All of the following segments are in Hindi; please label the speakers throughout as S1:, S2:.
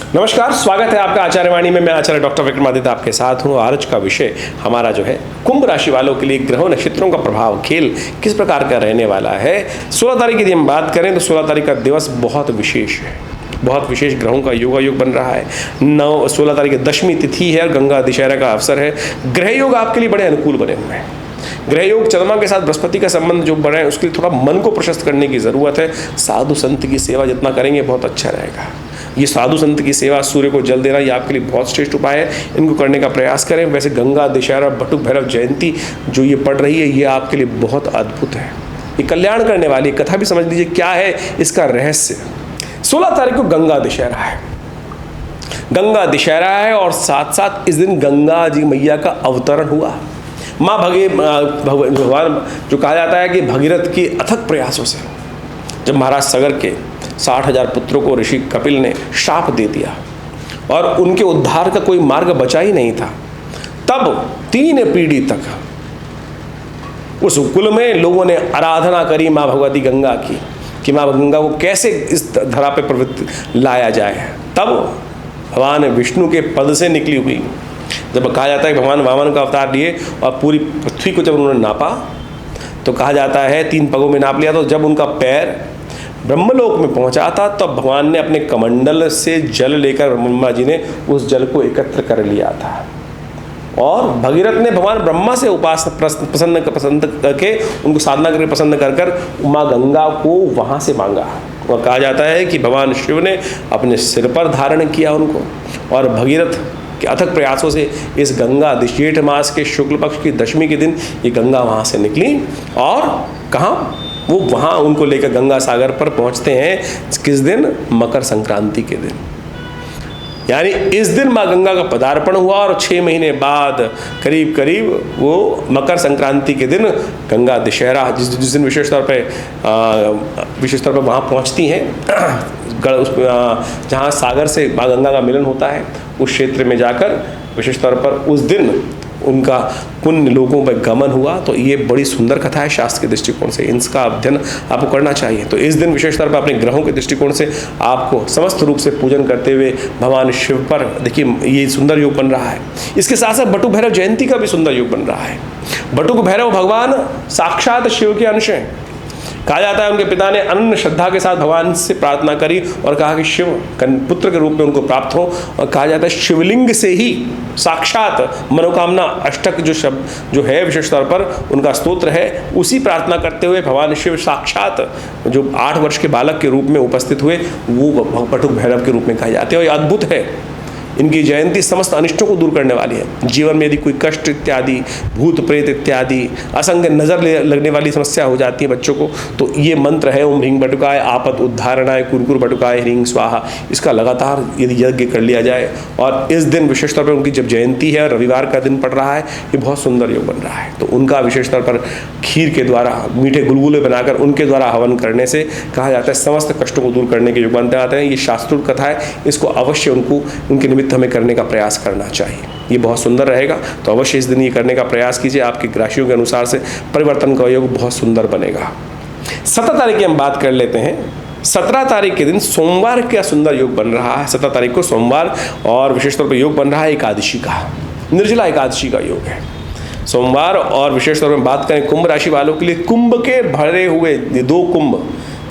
S1: नमस्कार, स्वागत है आपका आचार्यवाणी में। मैं आचार्य डॉक्टर विक्रमादित्य आपके साथ हूँ। आज का विषय हमारा जो है कुंभ राशि वालों के लिए ग्रहों नक्षत्रों का प्रभाव खेल किस प्रकार का रहने वाला है। 16 तारीख की यदि हम बात करें तो 16 तारीख का दिवस बहुत विशेष है, बहुत विशेष ग्रहों का योगायोग बन रहा है। 16 तारीख की दशमी तिथि है और गंगा दशहरा का अवसर है। ग्रह योग आपके लिए बड़े अनुकूल बने हुए हैं। ग्रह योग चंद्रमा के साथ बृहस्पति का संबंध जो बना है उसके लिए थोड़ा मन को प्रशस्त करने की ज़रूरत है। साधु संत की सेवा जितना करेंगे बहुत अच्छा रहेगा। ये साधु संत की सेवा, सूर्य को जल देना, ये आपके लिए बहुत श्रेष्ठ उपाय है। इनको करने का प्रयास करें। वैसे गंगा दशहरा बटुक भैरव जयंती जो ये पड़ रही है ये आपके लिए बहुत अद्भुत है। ये कल्याण करने वाली कथा भी समझ लीजिए क्या है इसका रहस्य। 16 तारीख को गंगा दशहरा है। गंगा दशहरा है और साथ साथ इस दिन गंगा जी मैया का अवतरण हुआ। माँ भगवान जो कहा जाता है कि भगीरथ की अथक प्रयासों से जब महाराज सगर के 60,000 पुत्रों को ऋषि कपिल ने शाप दे दिया और उनके उद्धार का कोई मार्ग बचा ही नहीं था, तब 3 पीढ़ी तक उस कुल में लोगों ने आराधना करी माँ भगवती गंगा की कि माँ गंगा को कैसे इस धरा पे प्रवृत्ति लाया जाए। तब भगवान विष्णु के पद से निकली हुई, जब कहा जाता है कि भगवान वामन का अवतार लिए और पूरी पृथ्वी को जब उन्होंने नापा तो कहा जाता है 3 पगों में नाप लिया। तो जब उनका पैर ब्रह्मलोक में पहुंचा था तब भगवान ने अपने कमंडल से जल लेकर ब्रह्मा जी ने उस जल को एकत्र कर लिया था और भगीरथ ने भगवान ब्रह्मा से पसंद करके उनको साधना करके पसंद कर माँ गंगा को वहाँ से मांगा। और कहा जाता है कि भगवान शिव ने अपने सिर पर धारण किया उनको और भगीरथ के अथक प्रयासों से इस गंगा जेठ मास के शुक्ल पक्ष की दशमी के दिन ये गंगा वहाँ से निकली और कहाँ वो वहाँ उनको लेकर गंगा सागर पर पहुँचते हैं। किस दिन? मकर संक्रांति के दिन। यानी इस दिन माँ गंगा का पदार्पण हुआ और 6 महीने बाद करीब करीब वो मकर संक्रांति के दिन गंगा दशहरा जिस दिन विशेष तौर पर वहाँ पहुँचती हैं जहाँ सागर से माँ गंगा का मिलन होता है उस क्षेत्र में जाकर विशेष तौर पर उस दिन उनका पुण्य लोगों पर गमन हुआ। तो ये बड़ी सुंदर कथा है शास्त्र के दृष्टिकोण से, इसका अध्ययन आपको करना चाहिए। तो इस दिन विशेष तौर पर अपने ग्रहों के दृष्टिकोण से आपको समस्त रूप से पूजन करते हुए भगवान शिव पर देखिए ये सुंदर योग बन रहा है। इसके साथ साथ बटुक भैरव जयंती का भी सुंदर योग बन रहा है। बटुक भैरव भगवान साक्षात शिव के अंश हैं। कहा जाता है उनके पिता ने अनन्य श्रद्धा के साथ भगवान से प्रार्थना करी और कहा कि शिव पुत्र के रूप में उनको प्राप्त हो। और कहा जाता है शिवलिंग से ही साक्षात मनोकामना अष्टक जो शब्द जो है विशेष तौर पर उनका स्तोत्र है, उसी प्रार्थना करते हुए भगवान शिव साक्षात जो 8 वर्ष के बालक के रूप में उपस्थित हुए वो बटुक भैरव के रूप में कहे जाते हैं। और ये अद्भुत है। इनकी जयंती समस्त अनिष्टों को दूर करने वाली है। जीवन में यदि कोई कष्ट इत्यादि, भूत प्रेत इत्यादि, असंग नज़र लगने वाली समस्या हो जाती है बच्चों को, तो ये मंत्र है ओम ह्रीं बटुकाय आपत उद्धारणाय कुरकुर बटुकाय ह्रीं स्वाहा। इसका लगातार यदि यज्ञ कर लिया जाए और इस दिन विशेष तौर पर उनकी जब जयंती है, रविवार का दिन पड़ रहा है, ये बहुत सुंदर योग बन रहा है। तो उनका विशेष तौर पर खीर के द्वारा मीठे गुलगुले बनाकर उनके द्वारा हवन करने से कहा जाता है समस्त कष्टों को दूर करने के योग बनते आते हैं। ये शास्त्रोक्त कथा है, इसको अवश्य उनके निमित्त हमें करने का प्रयास करना चाहिए। ये बहुत सुंदर रहेगा। तो अवश्य इस दिन ये करने का प्रयास कीजिए। आपकी राशियों के अनुसार से परिवर्तन का योग बहुत सुंदर बनेगा। 17 तारीख की हम बात कर लेते हैं। 17 तारीख के दिन सोमवार का सुंदर योग बन रहा है। 17 तारीख को सोमवार और विशेष तौर पर योग बन रहा है एकादशी का, निर्जला एकादशी का योग है सोमवार। और विशेष तौर पर बात करें कुंभ राशि वालों के लिए, कुंभ के भरे हुए 2 कुंभ,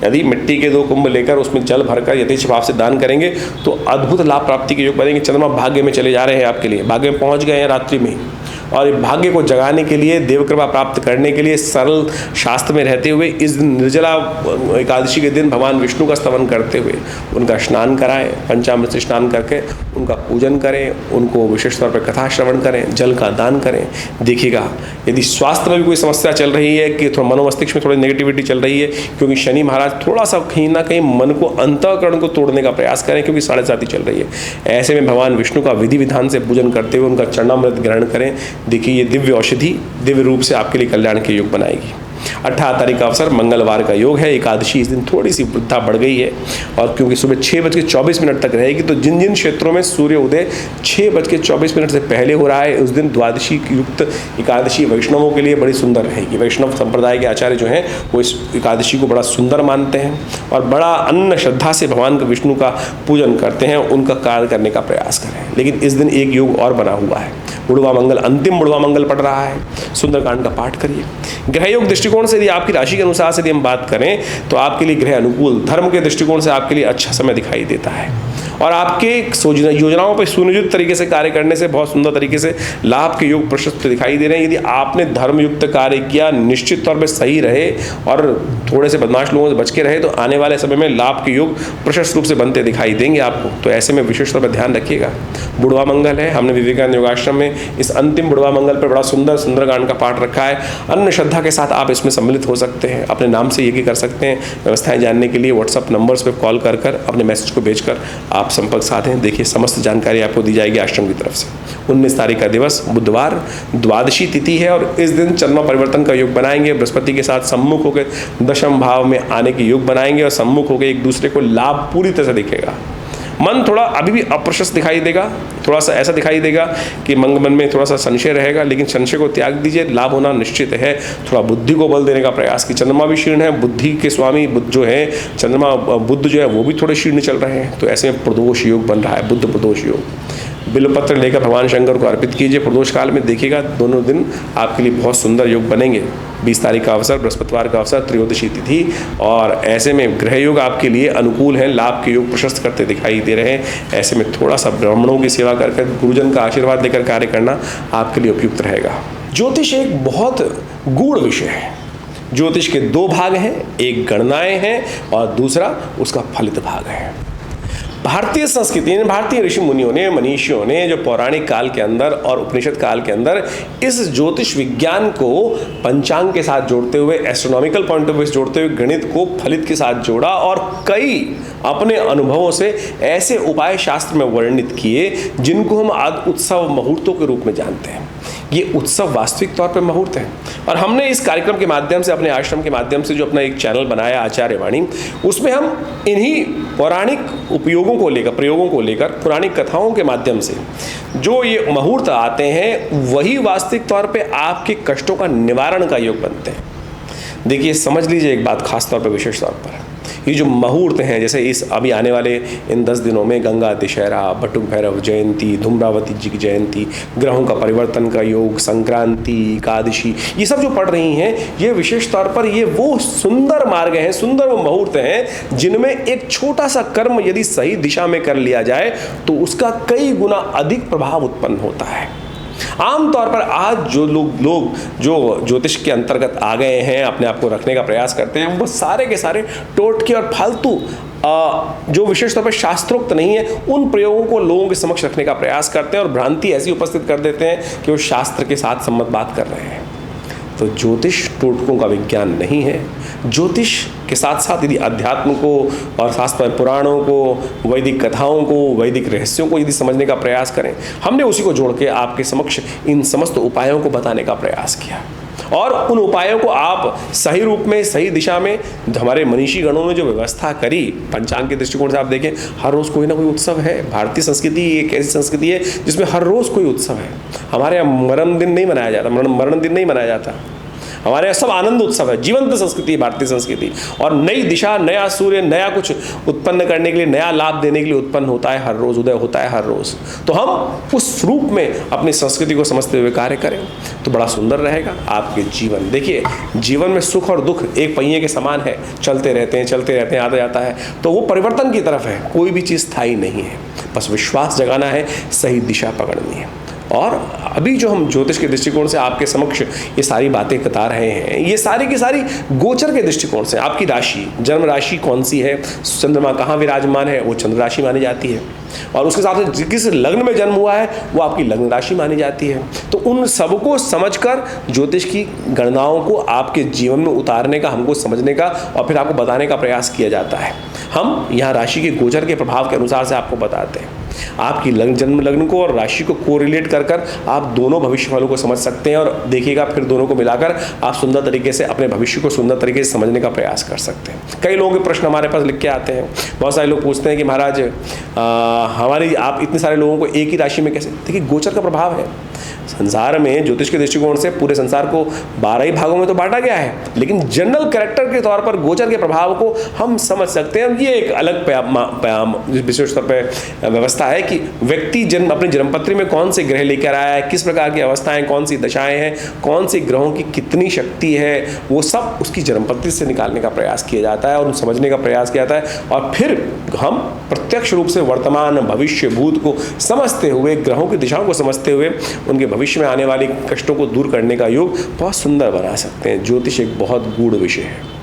S1: यदि मिट्टी के 2 कुंभ लेकर उसमें जल भरकर यथेच्छ भाव से दान करेंगे तो अद्भुत लाभ प्राप्ति के योग बनेंगे। चंद्रमा भाग्य में चले जा रहे हैं आपके लिए, भाग्य में पहुंच गए हैं रात्रि में। और भाग्य को जगाने के लिए, देव कृपा प्राप्त करने के लिए सरल शास्त्र में रहते हुए इस दिन निर्जला एकादशी के दिन भगवान विष्णु का स्तवन करते हुए उनका स्नान कराएं, पंचामृत से स्नान करके उनका पूजन करें, उनको विशेष तौर पर कथा श्रवण करें, जल का दान करें। देखिएगा यदि स्वास्थ्य में भी कोई समस्या चल रही है कि थोड़ा मनोमस्तिष्क में थोड़ी नेगेटिविटी चल रही है, क्योंकि शनि महाराज थोड़ा सा कहीं ना कहीं मन को अंतःकरण को तोड़ने का प्रयास करें, क्योंकि 7.5 चल रही है। ऐसे में भगवान विष्णु का विधि विधान से पूजन करते हुए उनका चरणामृत ग्रहण करें। देखिए ये दिव्य औषधि दिव्य रूप से आपके लिए कल्याण के योग बनाएगी। 18 तारीख का अवसर मंगलवार का योग है। एकादशी इस दिन थोड़ी सी वृद्धा बढ़ गई है और क्योंकि सुबह 6:24 तक रहेगी, तो जिन जिन क्षेत्रों में सूर्य उदय 6:24 से पहले हो रहा है, उस दिन द्वादशी युक्त एकादशी वैष्णवों के लिए बड़ी सुंदर रहेगी। वैष्णव संप्रदाय के आचार्य जो हैं वो इस एकादशी को बड़ा सुंदर मानते हैं और बड़ा अन्य श्रद्धा से भगवान विष्णु का पूजन करते हैं, उनका कार्य करने का प्रयास करें। लेकिन इस दिन एक योग और बना हुआ है, बुढ़वा मंगल, अंतिम बुढ़वा मंगल पड़ रहा है। सुंदरकांड का पाठ करिए। ग्रह योग दृष्टिकोण से यदि आपकी राशि के अनुसार से यदि हम बात करें तो आपके लिए ग्रह अनुकूल, धर्म के दृष्टिकोण से आपके लिए अच्छा समय दिखाई देता है और आपके योजनाओं पर सुनियोजित तरीके से कार्य करने से बहुत सुंदर तरीके से लाभ के योग प्रशस्त दिखाई दे रहे हैं। यदि आपने धर्मयुक्त कार्य किया, निश्चित तौर पर सही रहे और थोड़े से बदमाश लोगों से बच के रहे, तो आने वाले समय में लाभ के योग प्रशस्त रूप से बनते दिखाई देंगे आपको। तो ऐसे में विशेष तौर पर ध्यान रखिएगा। बुढ़वा मंगल है, हमने विवेकानंद योगाश्रम में इस अंतिम बुढ़वा मंगल पर बड़ा सुंदर सुंदरकांड का पाठ रखा है। अन्य श्रद्धा के साथ आप इसमें सम्मिलित हो सकते हैं, अपने नाम से यज्ञ कर सकते हैं। व्यवस्थाएं जानने के लिए व्हाट्सअप नंबर्स पर कॉल कर अपने मैसेज को भेजकर आप संपर्क साधें। देखिए समस्त जानकारी आपको दी जाएगी आश्रम की तरफ से। 19 तारीख का दिवस बुधवार, द्वादशी तिथि है और इस दिन चंद्रमा परिवर्तन का योग बनाएंगे। बृहस्पति के साथ सम्मुख होकर दशम भाव में आने के योग बनाएंगे और सम्मुख होकर एक दूसरे को लाभ पूरी तरह से दिखेगा। मन थोड़ा अभी भी अप्रशस्त दिखाई देगा, थोड़ा सा ऐसा दिखाई देगा कि मन में थोड़ा सा संशय रहेगा, लेकिन संशय को त्याग दीजिए, लाभ होना निश्चित है। थोड़ा बुद्धि को बल देने का प्रयास की। चंद्रमा भी शीर्ण है, बुद्धि के स्वामी बुद्ध जो है, चंद्रमा बुद्ध जो है वो भी थोड़े शीर्ण चल रहे हैं। तो ऐसे में प्रदोष योग बन रहा है, बुद्ध प्रदोष योग। बिल्वपत्र लेकर भगवान शंकर को अर्पित कीजिए प्रदोष काल में, देखिएगा दोनों दिन आपके लिए बहुत सुंदर योग बनेंगे। 20 तारीख का अवसर, बृहस्पतिवार का अवसर, त्रयोदशी तिथि और ऐसे में ग्रह योग आपके लिए अनुकूल हैं, लाभ के योग प्रशस्त करते दिखाई दे रहे हैं। ऐसे में थोड़ा सा ब्राह्मणों की सेवा करके गुरुजन का आशीर्वाद लेकर कार्य करना आपके लिए उपयुक्त रहेगा। ज्योतिष एक बहुत गूढ़ विषय है। ज्योतिष के 2 भाग हैं, एक गणनाएं हैं और दूसरा उसका फलित भाग है। भारतीय संस्कृति ने, भारतीय ऋषि मुनियों ने, मनीषियों ने जो पौराणिक काल के अंदर और उपनिषद काल के अंदर इस ज्योतिष विज्ञान को पंचांग के साथ जोड़ते हुए, एस्ट्रोनॉमिकल पॉइंट ऑफ व्यू से जोड़ते हुए गणित को फलित के साथ जोड़ा और कई अपने अनुभवों से ऐसे उपाय शास्त्र में वर्णित किए जिनको हम आज उत्सव मुहूर्तों के रूप में जानते हैं। ये उत्सव वास्तविक तौर पर मुहूर्त है और हमने इस कार्यक्रम के माध्यम से, अपने आश्रम के माध्यम से जो अपना एक चैनल बनाया आचार्य वाणी, उसमें हम इन्हीं पौराणिक उपयोगों को लेकर, प्रयोगों को लेकर, पुरानी कथाओं के माध्यम से जो ये मुहूर्त आते हैं वही वास्तविक तौर पे आपके कष्टों का निवारण का योग बनते हैं। देखिए समझ लीजिए एक बात खास तौर पर, विशेष तौर पर ये जो मुहूर्त हैं, जैसे इस अभी आने वाले इन 10 दिनों में गंगा दशहरा, बटुक भैरव जयंती, धूम्रावती जी की जयंती, ग्रहों का परिवर्तन का योग, संक्रांति, एकादशी, ये सब जो पड़ रही हैं, ये विशेष तौर पर ये वो सुंदर मार्ग हैं, सुंदर वो मुहूर्त हैं जिनमें एक छोटा सा कर्म यदि सही दिशा में कर लिया जाए तो उसका कई गुना अधिक प्रभाव उत्पन्न होता है। आमतौर पर आज जो लोग जो ज्योतिष के अंतर्गत आ गए हैं, अपने आप को रखने का प्रयास करते हैं, वो सारे के सारे टोटके और फालतू जो विशेष तौर पर शास्त्रोक्त नहीं है उन प्रयोगों को लोगों के समक्ष रखने का प्रयास करते हैं और भ्रांति ऐसी उपस्थित कर देते हैं कि वो शास्त्र के साथ सम्मत बात कर रहे हैं। तो ज्योतिष टोटकों का विज्ञान नहीं है। ज्योतिष के साथ साथ यदि अध्यात्म को और शास्त्र पुराणों को, वैदिक कथाओं को, वैदिक रहस्यों को यदि समझने का प्रयास करें, हमने उसी को जोड़ के आपके समक्ष इन समस्त उपायों को बताने का प्रयास किया और उन उपायों को आप सही रूप में, सही दिशा में, हमारे मनीषी गणों ने जो व्यवस्था करी, पंचांग के दृष्टिकोण से आप देखें, हर रोज़ कोई ना कोई उत्सव है। भारतीय संस्कृति एक ऐसी संस्कृति है जिसमें हर रोज़ कोई उत्सव है। हमारे यहाँ मरण दिन नहीं मनाया जाता, मरण दिन नहीं मनाया जाता। हमारे यहाँ सब आनंद उत्सव है। जीवंत संस्कृति है भारतीय संस्कृति और नई दिशा, नया सूर्य, नया कुछ उत्पन्न करने के लिए, नया लाभ देने के लिए उत्पन्न होता है हर रोज़, उदय होता है हर रोज़। तो हम उस रूप में अपनी संस्कृति को समझते हुए कार्य करें तो बड़ा सुंदर रहेगा आपके जीवन। देखिए जीवन में सुख और दुख एक पहिए के समान है, चलते रहते हैं, आता जाता है। तो वो परिवर्तन की तरफ है, कोई भी चीज़ स्थायी नहीं है। बस विश्वास जगाना है, सही दिशा पकड़नी है। और अभी जो हम ज्योतिष के दृष्टिकोण से आपके समक्ष ये सारी बातें बता रहे हैं, ये सारी की सारी गोचर के दृष्टिकोण से, आपकी राशि, जन्म राशि कौन सी है, चंद्रमा कहाँ विराजमान है, वो चंद्र राशि मानी जाती है और उसके साथ किस लग्न में जन्म हुआ है वो आपकी लग्न राशि मानी जाती है। तो उन सबको समझकर ज्योतिष की गणनाओं को आपके जीवन में उतारने का, हमको समझने का और फिर आपको बताने का प्रयास किया जाता है। हम यहाँ राशि के गोचर के प्रभाव के अनुसार से आपको बताते हैं। आपकी जन्म लग्न को और राशि को कोरिलेट कर कर आप दोनों भविष्य फलों को समझ सकते हैं, और देखिएगा फिर दोनों को मिलाकर आप सुंदर तरीके से अपने भविष्य को सुंदर तरीके से समझने का प्रयास कर सकते हैं। कई लोगों के प्रश्न हमारे पास लिख के आते हैं। बहुत सारे लोग पूछते हैं कि महाराज हमारी आप इतने सारे लोगों को एक ही राशि में कैसे। देखिए, गोचर का प्रभाव है। संसार में ज्योतिष के दृष्टिकोण से पूरे संसार को 12 ही भागों में तो बांटा गया है, लेकिन जनरल कैरेक्टर के तौर पर गोचर के प्रभाव को हम समझ सकते हैं। ये एक अलग विशेष तौर पर व्यवस्था है कि व्यक्ति अपनी जन्मपत्री में कौन से ग्रह लेकर आया है, किस प्रकार की अवस्थाएं, कौन सी दशाएं हैं, कौन सी ग्रहों की कितनी शक्ति है, वो सब उसकी जन्मपत्री से निकालने का प्रयास किया जाता है और समझने का प्रयास किया जाता है। और फिर हम प्रत्यक्ष रूप से वर्तमान, भविष्य, भूत को समझते हुए, ग्रहों की दिशाओं को समझते हुए उनके भविष्य में आने वाली कष्टों को दूर करने का योग बहुत सुंदर बना सकते हैं। ज्योतिष एक बहुत गूढ़ विषय है।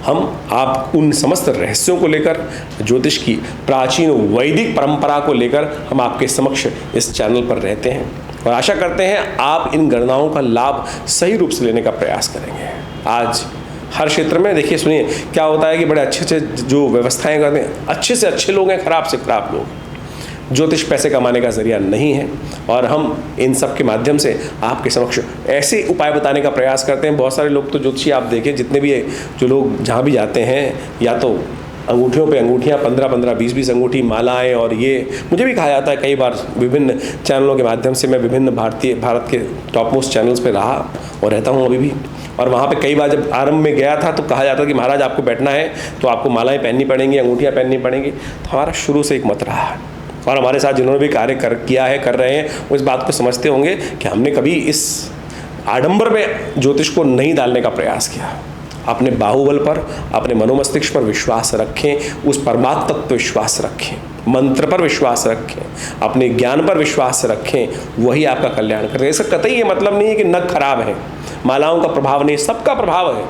S1: आप उन समस्त रहस्यों को लेकर, ज्योतिष की प्राचीन वैदिक परंपरा को लेकर हम आपके समक्ष इस चैनल पर रहते हैं और आशा करते हैं आप इन गणनाओं का लाभ सही रूप से लेने का प्रयास करेंगे। आज हर क्षेत्र में देखिए, सुनिए क्या होता है कि बड़े अच्छे अच्छे जो व्यवस्थाएं करते हैं, अच्छे से अच्छे लोग हैं, खराब से खराब लोग। ज्योतिष पैसे कमाने का जरिया नहीं है, और हम इन सब के माध्यम से आपके समक्ष ऐसे उपाय बताने का प्रयास करते हैं। बहुत सारे लोग तो ज्योतिषी आप देखें, जितने भी जो लोग जहाँ भी जाते हैं, या तो अंगूठियों पे अंगूठियाँ 15-15, 20-20 अंगूठी, मालाएं, और ये मुझे भी कहा जाता है कई बार विभिन्न चैनलों के माध्यम से। मैं विभिन्न भारत के टॉप मोस्ट चैनल्स पे रहा और रहता हूँ अभी भी, और वहाँ पे कई बार जब आरंभ में गया था तो कहा जाता कि महाराज आपको बैठना है तो आपको मालाएं पहननी पड़ेंगी, अंगूठियाँ पहननी पड़ेंगी। तो हमारा शुरू से एक मत रहा है, और हमारे साथ जिन्होंने भी कार्य किया है, कर रहे हैं, वो इस बात को समझते होंगे कि हमने कभी इस आडंबर में ज्योतिष को नहीं डालने का प्रयास किया। अपने बाहुबल पर, अपने मनोमस्तिष्क पर विश्वास रखें, उस परमात्म तत्व पर विश्वास रखें, मंत्र पर विश्वास रखें, अपने ज्ञान पर विश्वास रखें, वही आपका कल्याण करेगा। इसका कतई ये मतलब नहीं है कि नग खराब है, मालाओं का प्रभाव नहीं, सबका प्रभाव है।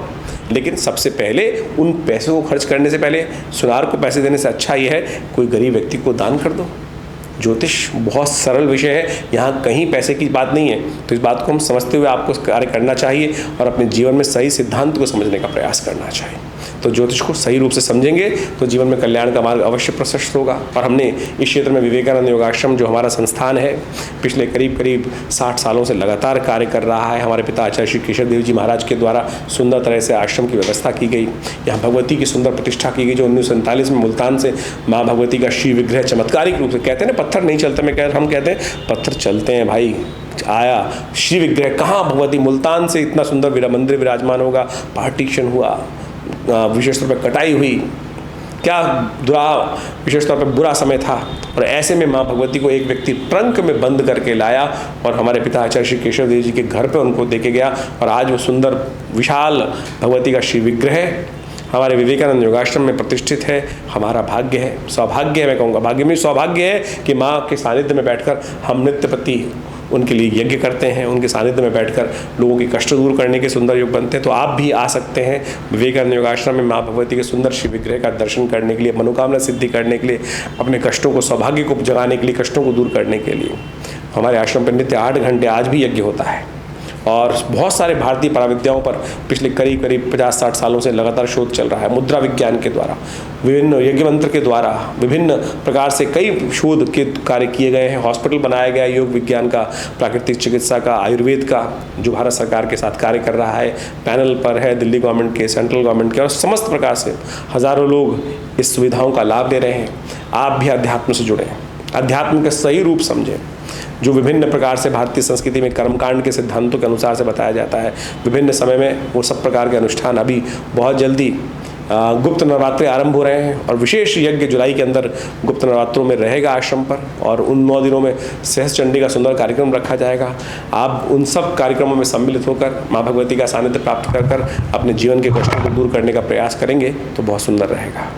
S1: लेकिन सबसे पहले उन पैसों को खर्च करने से पहले, सुनार को पैसे देने से अच्छा ये है कोई गरीब व्यक्ति को दान कर दो। ज्योतिष बहुत सरल विषय है, यहाँ कहीं पैसे की बात नहीं है। तो इस बात को हम समझते हुए आपको कार्य करना चाहिए और अपने जीवन में सही सिद्धांत को समझने का प्रयास करना चाहिए। तो ज्योतिष को सही रूप से समझेंगे तो जीवन में कल्याण का मार्ग अवश्य प्रशस्त होगा। और हमने इस क्षेत्र में विवेकानंद योगाश्रम, जो हमारा संस्थान है, पिछले करीब 60 सालों से लगातार कार्य कर रहा है। हमारे पिता आचार्य श्री केशव देव जी महाराज के द्वारा सुंदर तरह से आश्रम की व्यवस्था की गई। यहाँ भगवती की सुंदर प्रतिष्ठा की गई, जो 1947 में मुल्तान से माँ भगवती का श्री विग्रह चमत्कारिक रूप से, कहते हैं ना पत्थर नहीं चलते, हम कहते हैं पत्थर चलते हैं भाई, आया श्री विग्रह। कहाँ भगवती मुल्तान से इतना सुंदर मंदिर विराजमान होगा, पार्टीशन हुआ, विशेष तौर पर कटाई हुई, क्या विशेष तौर पर बुरा समय था, और ऐसे में माँ भगवती को एक व्यक्ति ट्रंक में बंद करके लाया और हमारे पिता आचार्य श्री केशव देव जी के घर पे उनको देके गया। और आज वो सुंदर विशाल भगवती का श्री विग्रह हमारे विवेकानंद योगाश्रम में प्रतिष्ठित है। हमारा भाग्य है, सौभाग्य है, मैं कहूँगा भाग्य में सौभाग्य है कि माँ के सानिध्य में बैठकर हम नित्य प्रति उनके लिए यज्ञ करते हैं, उनके सानिध्य में बैठकर लोगों के कष्ट दूर करने के सुंदर योग बनते हैं। तो आप भी आ सकते हैं विवेकानंद योगाश्रम में माँ भगवती के सुंदर श्री विग्रह का दर्शन करने के लिए, मनोकामना सिद्धि करने के लिए, अपने कष्टों को, सौभाग्य को जगाने के लिए, कष्टों को दूर करने के लिए। हमारे आश्रम पर नित्य 8 घंटे आज भी यज्ञ होता है, और बहुत सारे भारतीय पराविद्याओं पर पिछले करीब 50-60 सालों से लगातार शोध चल रहा है। मुद्रा विज्ञान के द्वारा, विभिन्न यज्ञ मंत्र के द्वारा, विभिन्न प्रकार से कई शोध के कार्य किए गए हैं। हॉस्पिटल बनाया गया योग विज्ञान का, प्राकृतिक चिकित्सा का, आयुर्वेद का, जो भारत सरकार के साथ कार्य कर रहा है, पैनल पर है दिल्ली गवर्नमेंट के, सेंट्रल गवर्नमेंट के, और समस्त प्रकार से हज़ारों लोग इस सुविधाओं का लाभ ले रहे हैं। आप भी अध्यात्म से जुड़ें, अध्यात्म का सही रूप समझें, जो विभिन्न प्रकार से भारतीय संस्कृति में कर्मकांड के सिद्धांतों के अनुसार से बताया जाता है। विभिन्न समय में वो सब प्रकार के अनुष्ठान अभी बहुत जल्दी गुप्त नवरात्रि आरंभ हो रहे हैं, और विशेष यज्ञ जुलाई के अंदर गुप्त नवरात्रों में रहेगा आश्रम पर, और उन 9 दिनों में सहस्त्र चंडी का सुंदर कार्यक्रम रखा जाएगा। आप उन सब कार्यक्रमों में सम्मिलित होकर माँ भगवती का सानिध्य प्राप्त कर अपने जीवन के कष्टों को दूर करने का प्रयास करेंगे तो बहुत सुंदर रहेगा।